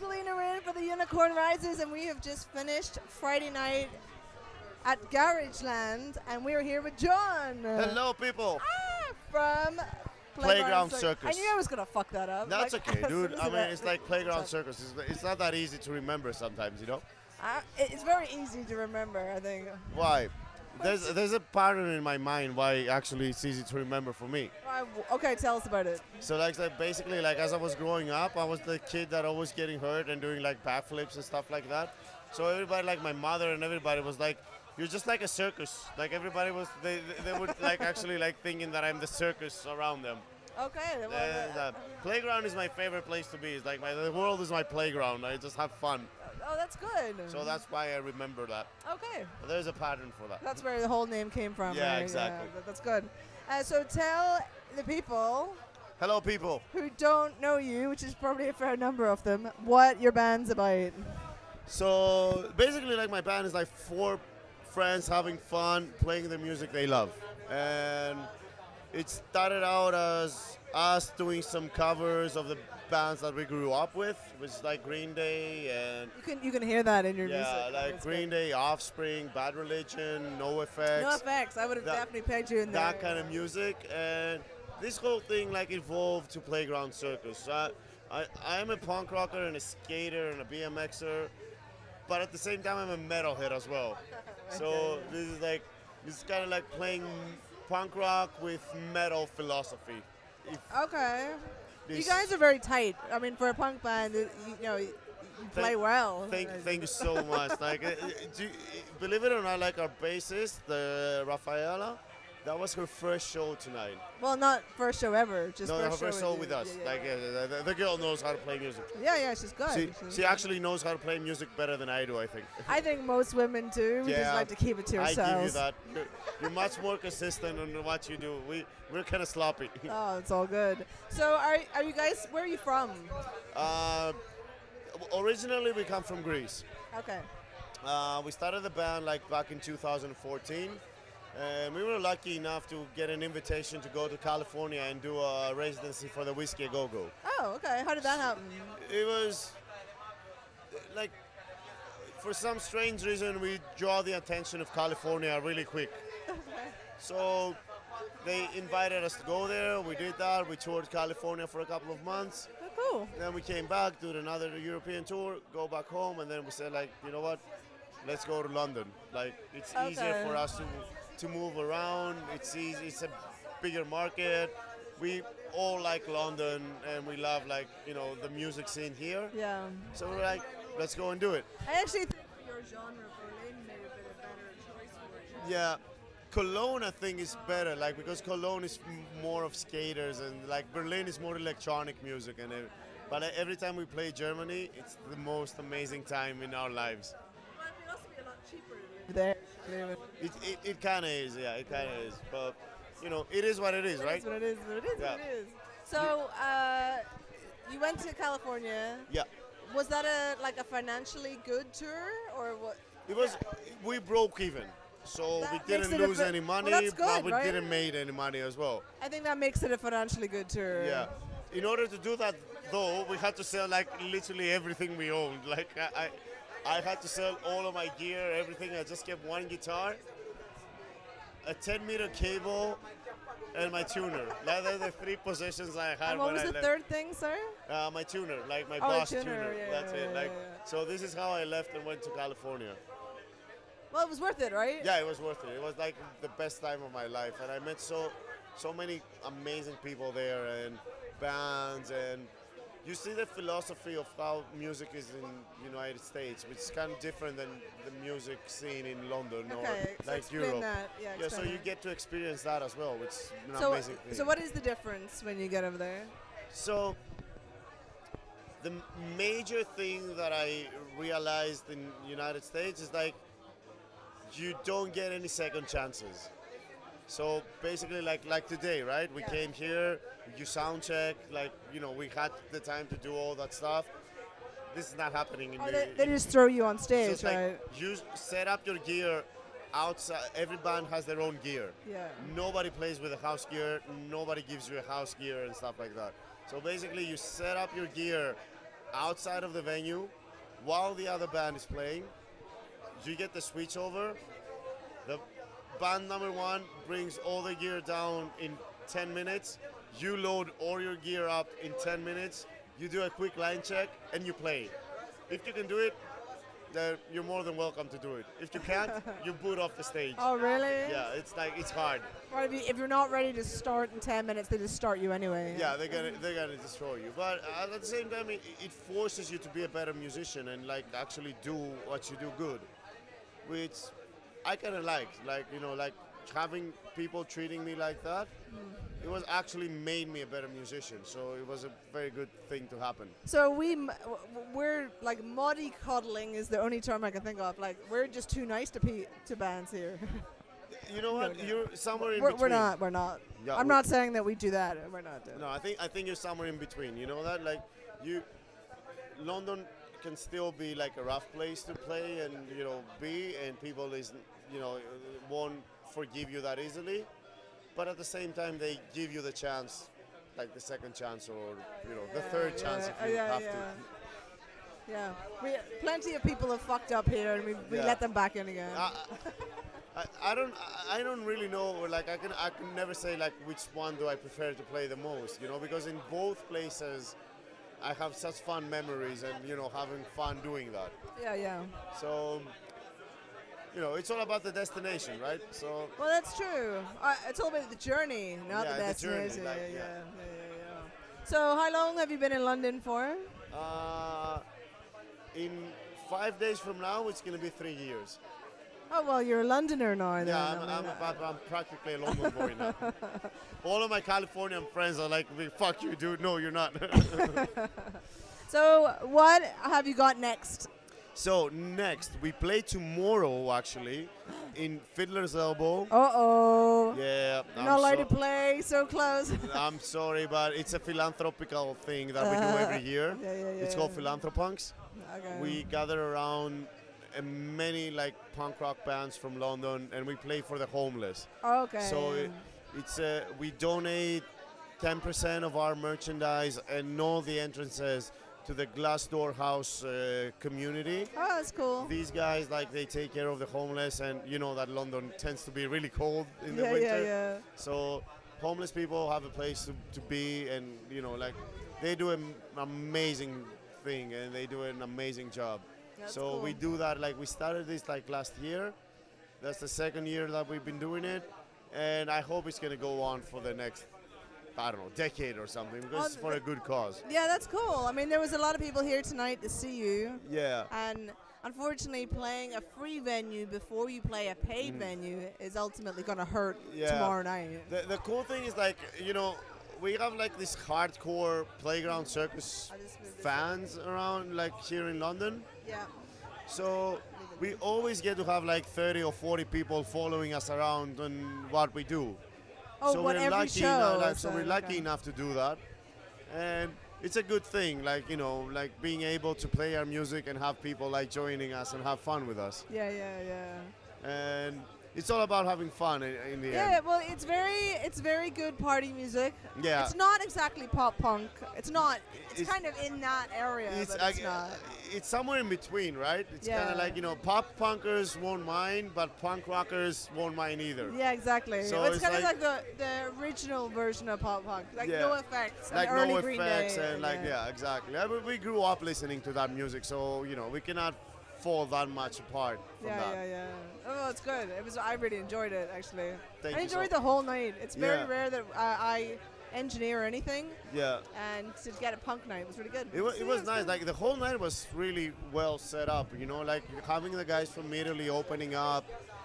Magdalena Rin for the Unicorn Rises, and we have just finished Friday night at Garageland, and we're here with John. Hello, people. From Playground Circus. I knew I was gonna fuck that up. That's like, okay, as dude. soon as I it- mean, it's like Playground Circus. It's not that easy to remember sometimes, you know? It's very easy to remember, I think. Why? There's a pattern in my mind why actually it's easy to remember for me. Okay, tell us about it. So like basically like as I was growing up, I was the kid that always getting hurt and doing like backflips and stuff like that. So everybody, like my mother and everybody, was like, "You're just like a circus." Like everybody was, they would like actually like thinking that I'm the circus around them. Okay. Well, Playground is my favorite place to be. It's like the world is my playground. I just have fun. oh, that's good. So that's why I remember that. Okay. But there's a pattern for that. That's where the whole name came from. Yeah, right? exactly. Yeah, that's good. So tell the people Hello, people. who don't know you, which is probably a fair number of them, what your band's about. So basically, like my band is like 4 friends having fun, playing the music they love. And it started out as us doing some covers of the bands that we grew up with, which is like Green Day and You can hear that in your yeah, music. like That's Green good. Day, Offspring, Bad Religion, No Effects. No effects. I would have That- definitely pegged you in there. That kind of music, and this whole thing like evolved to Playground Circus. I'm a punk rocker and a skater and a BMXer, but at the same time I'm a metalhead as well. So this is kind of like playing punk rock with metal philosophy. Okay. You This- guys are very tight. I mean, for a punk band, you play Thank- well. Thank you so much. Like, believe it or not, like our bassist, the Rafaela, that was her first show tonight. Well, not first show ever. Just No, her first show you. with us. Yeah, Like, the girl knows how to play music. yeah, she's good. She actually knows how to play music better than I do, I think. I think most women do. We just Yeah, like to keep it to I ourselves. give you that. You're much more consistent on what you do. We're kind of sloppy. Oh, it's all good. So, are you guys? Where are you from? Originally, we come from Greece. Okay. We started the band like back in 2014. And we were lucky enough to get an invitation to go to California and do a residency for the Whiskey A Go-Go. Oh, okay. How did that happen? It was like, for some strange reason, we draw the attention of California really quick. So they invited us to go there. We did that. We toured California for a couple of months. Oh, cool. Then we came back, did another European tour, go back home, and then we said, like, you know what? Let's go to London. Like, it's easier for us to move around. It's easy. It's a bigger market. We all like London, and we love, like, you know, the music scene here. Yeah. So we're like, let's go and do it. I actually think for your genre, Berlin may have been a better choice for you. Yeah, Cologne I think is better, like because Cologne is more of skaters, and like Berlin is more electronic music, and but every time we play Germany, it's the most amazing time in our lives. Well, it would also be a lot cheaper to live there. It kind of is, yeah, it kind of is, but you know, it is what it is, right? That's what it is. What it is. Yeah. What it is. So, you went to California. Yeah, Was that a financially good tour or what? it was. We broke even, so That we makes didn't it a lose bit- any money, well, that's but good, we right? didn't make any money as well. I think that makes it a financially good tour. Yeah. In order to do that, though, we had to sell like literally everything we owned. Like I had to sell all of my gear, everything. I just kept one guitar, a 10-meter cable, and my tuner. That are the 3 possessions I had And what when was I the left. third thing, sir? My tuner, like my Oh, boss tuner, tuner. yeah, That's it. yeah, Like yeah. so, this is how I left and went to California. Well, it was worth it, right? Yeah, it was worth it. It was like the best time of my life, and I met so many amazing people there and bands, and you see the philosophy of how music is in United States, which is kind of different than the music scene in London Okay, or so like explain Europe. that. Yeah, Yeah, so explain you that. get to experience that as well, which is an So, amazing thing. so what is the difference when you get over there? So the major thing that I realized in United States is like you don't get any second chances. So basically, like today, right? We Yeah. came here, you sound check, like we had the time to do all that stuff. This is not happening in Or the. they just throw you on so stage, it's like right? you set up your gear outside. Every band has their own gear. Yeah. Nobody plays with a house gear. Nobody gives you a house gear and stuff like that. So basically, you set up your gear outside of the venue while the other band is playing. You get the switch over. The band number one brings all the gear down in 10 minutes. You load all your gear up in 10 minutes. You do a quick line check and you play. If you can do it, then you're more than welcome to do it. If you can't, you boot off the stage. Oh, really? Yeah, it's hard. Well, if you're not ready to start in 10 minutes, they just start you anyway. Yeah, they're gonna destroy you. But at the same time, it forces you to be a better musician and like actually do what you do good, which I kind of like. Like having people treating me like that. It was actually made me a better musician. So it was a very good thing to happen. So we're like muddy cuddling is the only term I can think of. Like we're just too nice to bands here. You know what? No. You're somewhere in We're between. We're not. Yeah, I'm not saying that we do that. We're not doing. No, I think you're somewhere in between. You know that? Like London can still be like a rough place to play and be, and people won't forgive you that easily. But at the same time, they give you the chance, like the second chance or the third chance if you have to. Yeah, plenty of people have fucked up here, and we let them back in again. I don't really know. Or like I can never say like which one do I prefer to play the most. Because in both places, I have such fun memories and having fun doing that. Yeah. So. It's all about the destination, right? So. Well, that's true. It's all about the journey, not the destination. The journey, yeah. So, how long have you been in London for? In 5 days from now, it's going to be 3 years. Oh well, you're a Londoner now. Yeah, I'm practically a London boy now. All of my Californian friends are like, "Fuck you, dude." No, you're not. So, what have you got next? So next, we play tomorrow actually in Fiddler's Elbow. Uh-oh. Yeah. You're not allowed to play so close. I'm sorry, but it's a philanthropical thing that we do every year. Yeah. It's called Philanthropunks. Okay. We gather around many like punk rock bands from London and we play for the homeless. Okay. So it's we donate 10% of our merchandise and all the entrances to the Glassdoor House community. Oh, that's cool. These guys, they take care of the homeless, and you know that London tends to be really cold in the winter. Yeah. So homeless people have a place to be, and they do an amazing thing, and they do an amazing job. That's so cool. we do that, we started this last year. That's the second year that we've been doing it, and I hope it's going to go on for the next decade or something, because it's for a good cause. Yeah, that's cool. I mean, there was a lot of people here tonight to see you. Yeah. And unfortunately, playing a free venue before you play a paid venue is ultimately going to hurt tomorrow night. The cool thing is, we have this hardcore Playground Circus fans around, here in London. Yeah. So we always get to have 30 or 40 people following us around on what we do. Oh, so what, we're every lucky show? So we're lucky enough to do that, and it's a good thing. Being able to play our music and have people joining us and have fun with us. Yeah. And it's all about having fun in the end. Yeah, well, it's very good party music. Yeah. It's not exactly pop punk. It's not. It's kind of in that area, but it's not. It's somewhere in between, right? It's kind of pop punkers won't mind, but punk rockers won't mind either. Yeah, exactly. So it's kind of like the original version of pop punk, No Effects, and early No Green Effects, Day, and exactly. We grew up listening to that music, so we cannot fall that much apart from that. Yeah. Oh, it's good. I really enjoyed it, actually. Thank I you enjoyed so- the whole night. It's very Yeah. rare that I engineer anything, Yeah. and to get a punk night was really good. It was nice. The whole night was really well set up. Having the guys from Italy opening up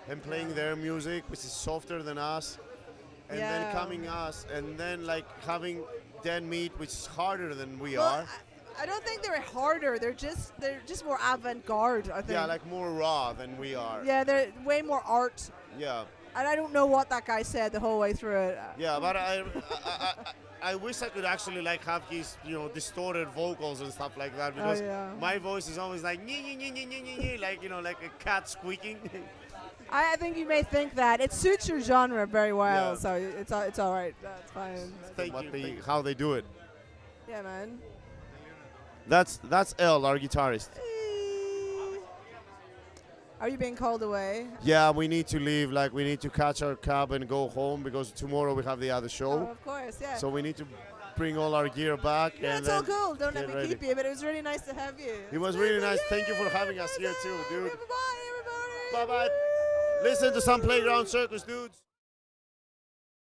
and playing their music, which is softer than us, and then coming us, and then having Dead Meat, which is harder than we are. I don't think they're harder. They're just more avant-garde, I think. Yeah, more raw than we are. Yeah, they're way more art. Yeah. And I don't know what that guy said the whole way through it. Yeah, but I wish I could actually have his distorted vocals and stuff like that, because my voice is always like like a cat squeaking. I think you may think that it suits your genre very well, so it's all right. That's fine. How they do it. Yeah, man. That's El, our guitarist. Are you being called away? Yeah, we need to leave. Like, we need to catch our cab and go home because tomorrow we have the other show. Oh, of course, yeah. So we need to bring all our gear back. Yeah, and it's all then cool. Don't let get me ready. keep you, but it was really nice to have you. It was really nice. Thank you for having us here too, dude. Bye, everybody. Bye bye. Listen to some Playground Circus, dudes.